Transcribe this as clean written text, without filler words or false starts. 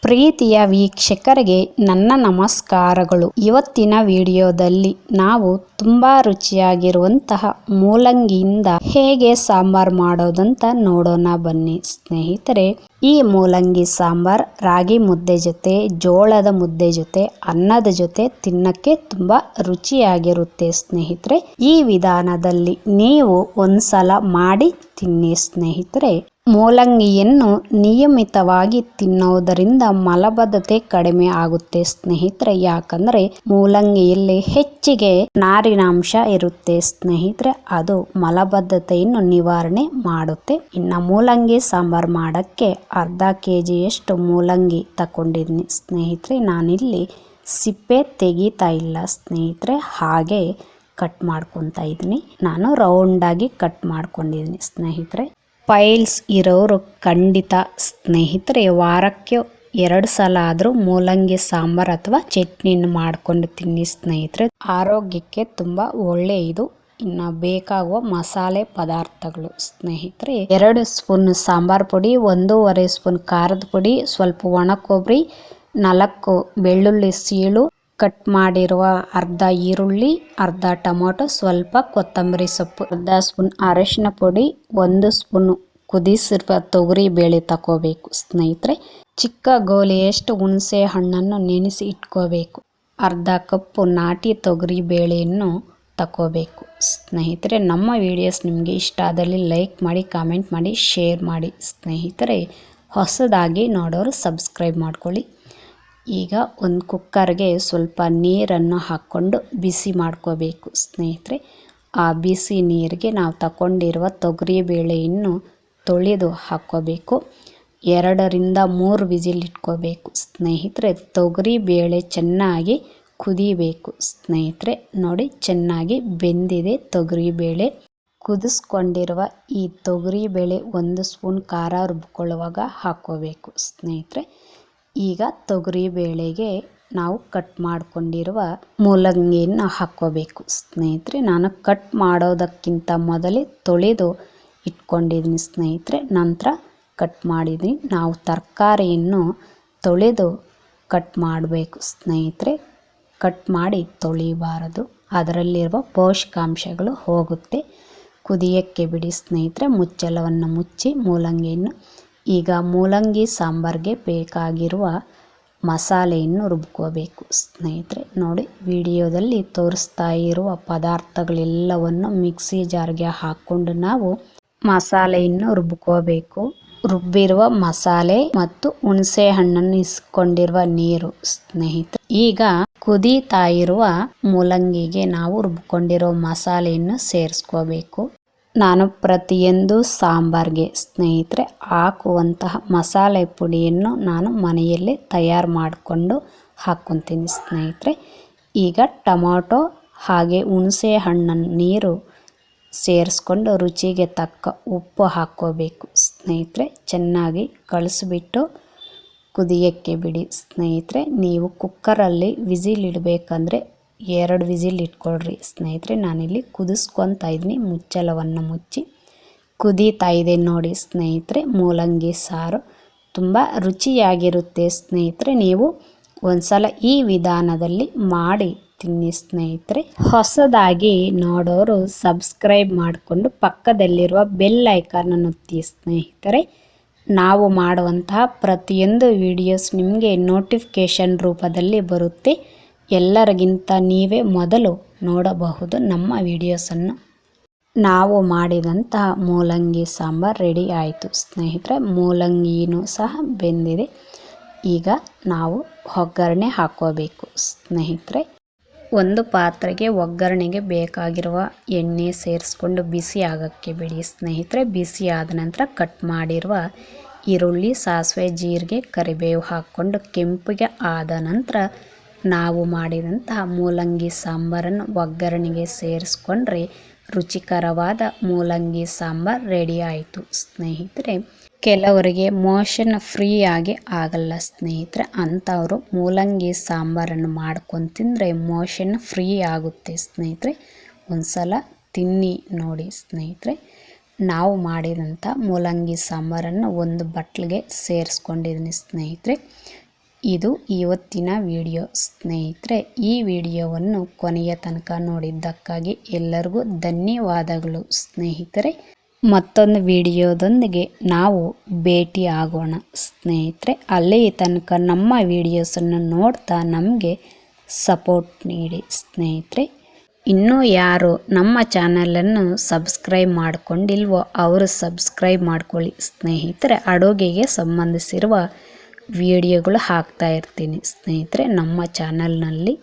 ಪ್ರೀತಿಯ ವೀಕ್ಷಕರಿಗೆ ನನ್ನ ನಮಸ್ಕಾರಗಳು. ಇವತ್ತಿನ ವಿಡಿಯೋದಲ್ಲಿ ನಾವು ತುಂಬಾ ರುಚಿಯಾಗಿರುವಂತಹ ಮೂಲಂಗಿಯಿಂದ ಹೇಗೆ ಸಾಂಬಾರ್ ಮಾಡೋದಂತ ನೋಡೋಣ ಬನ್ನಿ ಸ್ನೇಹಿತರೆ. ಈ ಮೂಲಂಗಿ ಸಾಂಬಾರ್ ರಾಗಿ ಮುದ್ದೆ ಜೊತೆ, ಜೋಳದ ಮುದ್ದೆ ಜೊತೆ, ಅನ್ನದ ಜೊತೆ ತಿನ್ನಕ್ಕೆ ತುಂಬಾ ರುಚಿಯಾಗಿರುತ್ತೆ ಸ್ನೇಹಿತರೆ. ಈ ವಿಧಾನದಲ್ಲಿ ನೀವು ಒಂದ್ಸಲ ಮಾಡಿ ತಿನ್ನಿ ಸ್ನೇಹಿತರೆ. ಮೂಲಂಗಿಯನ್ನು ನಿಯಮಿತವಾಗಿ ತಿನ್ನೋದರಿಂದ ಮಲಬದ್ಧತೆ ಕಡಿಮೆ ಆಗುತ್ತೆ ಸ್ನೇಹಿತರೆ. ಯಾಕಂದ್ರೆ ಮೂಲಂಗಿಯಲ್ಲಿ ಹೆಚ್ಚಿಗೆ ನಾರಿನಾಂಶ ಇರುತ್ತೆ ಸ್ನೇಹಿತರೆ. ಅದು ಮಲಬದ್ಧತೆಯನ್ನು ನಿವಾರಣೆ ಮಾಡುತ್ತೆ. ಇನ್ನು ಮೂಲಂಗಿ ಸಾಂಬಾರ್ ಮಾಡಕ್ಕೆ ಅರ್ಧ ಕೆಜಿಯಷ್ಟು ಮೂಲಂಗಿ ತಕೊಂಡಿದ್ದೀನಿ ಸ್ನೇಹಿತರೆ. ನಾನಿಲ್ಲಿ ಸಿಪ್ಪೆ ತೆಗಿತಾ ಇಲ್ಲ ಸ್ನೇಹಿತರೆ, ಹಾಗೆ ಕಟ್ ಮಾಡ್ಕೊತಾ ಇದ್ದೀನಿ. ನಾನು ರೌಂಡ್ ಆಗಿ ಕಟ್ ಮಾಡ್ಕೊಂಡಿದ್ದೀನಿ ಸ್ನೇಹಿತರೆ. ಫೈಲ್ಸ್ ಇರೋರು ಖಂಡಿತ ಸ್ನೇಹಿತರೆ ವಾರಕ್ಕೆ 2 ಸಲ ಆದರೂ ಮೂಲಂಗಿ ಸಾಂಬಾರ್ ಅಥವಾ ಚಟ್ನಿನ ಮಾಡ್ಕೊಂಡು ತಿನ್ನಿ ಸ್ನೇಹಿತರೆ. ಆರೋಗ್ಯಕ್ಕೆ ತುಂಬಾ ಒಳ್ಳೆಯದು. ಇನ್ನು ಬೇಕಾಗುವ ಮಸಾಲೆ ಪದಾರ್ಥಗಳು ಸ್ನೇಹಿತರೆ: 2 ಸ್ಪೂನ್ ಸಾಂಬಾರ್ ಪುಡಿ, 1.5 ಸ್ಪೂನ್ ಖಾರದ ಪುಡಿ, ಸ್ವಲ್ಪ ಒಣ ಕೊಬ್ಬರಿ, 4 ಬೆಳ್ಳುಳ್ಳಿ ಸೀಳು, ಕಟ್ ಮಾಡಿರುವ ಅರ್ಧ ಈರುಳ್ಳಿ, ಅರ್ಧ ಟೊಮೊಟೊ, ಸ್ವಲ್ಪ ಕೊತ್ತಂಬರಿ ಸೊಪ್ಪು, ಅರ್ಧ ಸ್ಪೂನ್ ಅರಿಶಿನ ಪುಡಿ, 1 ಸ್ಪೂನ್ ಕುದಿಸಿರುವ ತೊಗರಿ ಬೇಳೆ ತಗೋಬೇಕು ಸ್ನೇಹಿತರೆ. ಚಿಕ್ಕ ಗೋಲಿಯಷ್ಟು ಹುಣಸೆ ಹಣ್ಣನ್ನು ನೆನೆಸಿ ಇಟ್ಕೋಬೇಕು. ಅರ್ಧ ಕಪ್ಪು ನಾಟಿ ತೊಗರಿ ಬೇಳೆಯನ್ನು ತಗೋಬೇಕು ಸ್ನೇಹಿತರೆ. ನಮ್ಮ ವಿಡಿಯೋಸ್ ನಿಮಗೆ ಇಷ್ಟ ಆದಲ್ಲಿ ಲೈಕ್ ಮಾಡಿ, ಕಾಮೆಂಟ್ ಮಾಡಿ, ಶೇರ್ ಮಾಡಿ ಸ್ನೇಹಿತರೆ. ಹೊಸದಾಗಿ ನೋಡೋರು ಸಬ್ಸ್ಕ್ರೈಬ್ ಮಾಡ್ಕೊಳ್ಳಿ. ಈಗ ಒಂದು ಕುಕ್ಕರ್ಗೆ ಸ್ವಲ್ಪ ನೀರನ್ನು ಹಾಕ್ಕೊಂಡು ಬಿಸಿ ಮಾಡ್ಕೋಬೇಕು ಸ್ನೇಹಿತರೆ. ಆ ಬಿಸಿ ನೀರಿಗೆ ನಾವು ತಗೊಂಡಿರುವ ತೊಗರಿ ಬೇಳೆಯನ್ನು ತೊಳೆದು ಹಾಕ್ಕೋಬೇಕು. 2 ರಿಂದ 3 ವಿಸಿಲ್ ಇಟ್ಕೋಬೇಕು ಸ್ನೇಹಿತರೆ. ತೊಗರಿ ಬೇಳೆ ಚೆನ್ನಾಗಿ ಕುದಿಬೇಕು ಸ್ನೇಹಿತರೆ. ನೋಡಿ, ಚೆನ್ನಾಗಿ ಬೆಂದಿದೆ ತೊಗರಿ ಬೇಳೆ. ಕುದಿಸ್ಕೊಂಡಿರುವ ಈ ತೊಗರಿ ಬೇಳೆ 1 ಸ್ಪೂನ್ ಖಾರ ರುಬ್ಕೊಳ್ಳುವಾಗ ಹಾಕ್ಕೋಬೇಕು ಸ್ನೇಹಿತರೆ. ಈಗ ತೊಗರಿ ಬೇಳೆಗೆ ನಾವು ಕಟ್ ಮಾಡ್ಕೊಂಡಿರುವ ಮೂಲಂಗಿಯನ್ನು ಹಾಕ್ಕೋಬೇಕು ಸ್ನೇಹಿತರೆ. ನಾನು ಕಟ್ ಮಾಡೋದಕ್ಕಿಂತ ಮೊದಲೇ ತೊಳೆದು ಇಟ್ಕೊಂಡಿದ್ದೀನಿ ಸ್ನೇಹಿತರೆ, ನಂತರ ಕಟ್ ಮಾಡಿದ್ದೀನಿ. ನಾವು ತರಕಾರಿಯನ್ನು ತೊಳೆದು ಕಟ್ ಮಾಡಬೇಕು ಸ್ನೇಹಿತರೆ. ಕಟ್ ಮಾಡಿ ತೊಳಿಬಾರದು, ಅದರಲ್ಲಿರುವ ಪೋಷಕಾಂಶಗಳು ಹೋಗುತ್ತೆ. ಕುದಿಯಕ್ಕೆ ಬಿಡಿ ಸ್ನೇಹಿತರೆ. ಮುಚ್ಚಳವನ್ನು ಮುಚ್ಚಿ ಮೂಲಂಗಿಯನ್ನು ಈಗ ಮೂಲಂಗಿ ಸಾಂಬಾರ್ಗೆ ಬೇಕಾಗಿರುವ ಮಸಾಲೆಯನ್ನು ರುಬ್ಕೋಬೇಕು ಸ್ನೇಹಿತರೆ. ನೋಡಿ, ವಿಡಿಯೋದಲ್ಲಿ ತೋರಿಸ್ತಾ ಇರುವ ಪದಾರ್ಥಗಳೆಲ್ಲವನ್ನು ಮಿಕ್ಸಿ ಜಾರ್ಗೆ ಹಾಕ್ಕೊಂಡು ನಾವು ಮಸಾಲೆಯನ್ನು ರುಬ್ಕೋಬೇಕು. ರುಬ್ಬಿರುವ ಮಸಾಲೆ ಮತ್ತು ಹುಣಸೆ ಹಣ್ಣನ್ನು ಇಸ್ಕೊಂಡಿರುವ ನೀರು ಸ್ನೇಹಿತರೆ. ಈಗ ಕುದೀತಾ ಇರುವ ಮೂಲಂಗಿಗೆ ನಾವು ರುಬ್ಕೊಂಡಿರೋ ಮಸಾಲೆಯನ್ನು ಸೇರಿಸ್ಕೋಬೇಕು. ನಾನು ಪ್ರತಿಯೊಂದು ಸಾಂಬಾರ್ಗೆ ಸ್ನೇಹಿತರೆ ಹಾಕುವಂತಹ ಮಸಾಲೆ ಪುಡಿಯನ್ನು ನಾನು ಮನೆಯಲ್ಲೇ ತಯಾರು ಮಾಡಿಕೊಂಡು ಹಾಕ್ಕೊತೀನಿ ಸ್ನೇಹಿತರೆ. ಈಗ ಟೊಮೊಟೊ ಹಾಗೆ ಹುಣಸೆ ಹಣ್ಣನ್ನು ನೀರು ಸೇರಿಸ್ಕೊಂಡು ರುಚಿಗೆ ತಕ್ಕ ಉಪ್ಪು ಹಾಕ್ಕೋಬೇಕು ಸ್ನೇಹಿತರೆ. ಚೆನ್ನಾಗಿ ಕಳಿಸ್ಬಿಟ್ಟು ಕುದಿಯಕ್ಕೆ ಬಿಡಿ ಸ್ನೇಹಿತರೆ. ನೀವು ಕುಕ್ಕರಲ್ಲಿ ವಿಸಿಲ್ ಇಡಬೇಕಂದ್ರೆ 2 ವಿಸಿಲ್ ಇಟ್ಕೊಳ್ರಿ ಸ್ನೇಹಿತರೆ. ನಾನಿಲ್ಲಿ ಕುದಿಸ್ಕೊತಾ ಇದ್ದೀನಿ. ಮುಚ್ಚಳವನ್ನು ಮುಚ್ಚಿ ಕುದೀತಾ ಇದೆ ನೋಡಿ ಸ್ನೇಹಿತರೆ. ಮೂಲಂಗಿ ಸಾರು ತುಂಬ ರುಚಿಯಾಗಿರುತ್ತೆ ಸ್ನೇಹಿತರೆ. ನೀವು ಒಂದ್ಸಲ ಈ ವಿಧಾನದಲ್ಲಿ ಮಾಡಿ ತಿನ್ನಿ ಸ್ನೇಹಿತರೆ. ಹೊಸದಾಗಿ ನೋಡೋರು ಸಬ್ಸ್ಕ್ರೈಬ್ ಮಾಡಿಕೊಂಡು ಪಕ್ಕದಲ್ಲಿರುವ ಬೆಲ್ ಐಕಾನ್ ಒತ್ತಿ ಸ್ನೇಹಿತರೆ. ನಾವು ಮಾಡುವಂತಹ ಪ್ರತಿಯೊಂದು ವಿಡಿಯೋಸ್ ನಿಮಗೆ ನೋಟಿಫಿಕೇಶನ್ ರೂಪದಲ್ಲಿ ಬರುತ್ತೆ. ಎಲ್ಲರಿಗಿಂತ ನೀವೇ ಮೊದಲು ನೋಡಬಹುದು ನಮ್ಮ ವಿಡಿಯೋಸನ್ನು. ನಾವು ಮಾಡಿದಂತಹ ಮೂಲಂಗಿ ಸಾಂಬಾರ್ ರೆಡಿ ಆಯಿತು ಸ್ನೇಹಿತರೆ. ಮೂಲಂಗಿನೂ ಸಹ ಬೆಂದಿದೆ. ಈಗ ನಾವು ಒಗ್ಗರಣೆ ಹಾಕ್ಕೋಬೇಕು ಸ್ನೇಹಿತರೆ. ಒಂದು ಪಾತ್ರೆಗೆ ಒಗ್ಗರಣೆಗೆ ಬೇಕಾಗಿರುವ ಎಣ್ಣೆ ಸೇರಿಸ್ಕೊಂಡು ಬಿಸಿ ಆಗೋಕ್ಕೆ ಬಿಡಿ ಸ್ನೇಹಿತರೆ. ಬಿಸಿ ಆದ ನಂತರ ಕಟ್ ಮಾಡಿರುವ ಈರುಳ್ಳಿ, ಸಾಸಿವೆ, ಜೀರಿಗೆ, ಕರಿಬೇವು ಹಾಕ್ಕೊಂಡು ಕೆಂಪಿಗೆ ಆದ ನಂತರ ನಾವು ಮಾಡಿದಂತಹ ಮೂಲಂಗಿ ಸಾಂಬಾರನ್ನು ಒಗ್ಗರಣೆಗೆ ಸೇರಿಸ್ಕೊಂಡ್ರೆ ರುಚಿಕರವಾದ ಮೂಲಂಗಿ ಸಾಂಬಾರ್ ರೆಡಿ ಆಯಿತು ಸ್ನೇಹಿತರೆ. ಕೆಲವರಿಗೆ ಮೋಷನ್ ಫ್ರೀ ಆಗಿ ಆಗಲ್ಲ ಸ್ನೇಹಿತರೆ. ಅಂಥವರು ಮೂಲಂಗಿ ಸಾಂಬಾರನ್ನು ಮಾಡ್ಕೊಂಡು ತಿಂದರೆ ಮೋಷನ್ ಫ್ರೀ ಆಗುತ್ತೆ ಸ್ನೇಹಿತರೆ. ಒಂದ್ಸಲ ತಿನ್ನಿ ನೋಡಿ ಸ್ನೇಹಿತರೆ. ನಾವು ಮಾಡಿದಂಥ ಮೂಲಂಗಿ ಸಾಂಬಾರನ್ನು ಒಂದು ಬಟ್ಲಿಗೆ ಸೇರಿಸ್ಕೊಂಡಿದ್ದೀನಿ ಸ್ನೇಹಿತರೆ. ಇದು ಇವತ್ತಿನ ವಿಡಿಯೋ ಸ್ನೇಹಿತರೆ. ಈ ವಿಡಿಯೋವನ್ನು ಕೊನೆಯ ತನಕ ನೋಡಿದ್ದಕ್ಕಾಗಿ ಎಲ್ಲರಿಗೂ ಧನ್ಯವಾದಗಳು ಸ್ನೇಹಿತರೆ. ಮತ್ತೊಂದು ವಿಡಿಯೋದೊಂದಿಗೆ ನಾವು ಭೇಟಿ ಆಗೋಣ ಸ್ನೇಹಿತರೆ. ಅಲ್ಲಿ ತನಕ ನಮ್ಮ ವಿಡಿಯೋಸನ್ನು ನೋಡ್ತಾ ನಮಗೆ ಸಪೋರ್ಟ್ ನೀಡಿ ಸ್ನೇಹಿತರೆ. ಇನ್ನೂ ಯಾರು ನಮ್ಮ ಚಾನಲನ್ನು ಸಬ್ಸ್ಕ್ರೈಬ್ ಮಾಡಿಕೊಂಡಿಲ್ವೋ ಅವರು ಸಬ್ಸ್ಕ್ರೈಬ್ ಮಾಡ್ಕೊಳ್ಳಿ ಸ್ನೇಹಿತರೆ. ಅಡುಗೆಗೆ ಸಂಬಂಧಿಸಿರುವ ವಿಡಿಯೋಗಳು ಹಾಕ್ತಾ ಇರ್ತೀನಿ ಸ್ನೇಹಿತರೆ ನಮ್ಮ ಚಾನಲ್ನಲ್ಲಿ.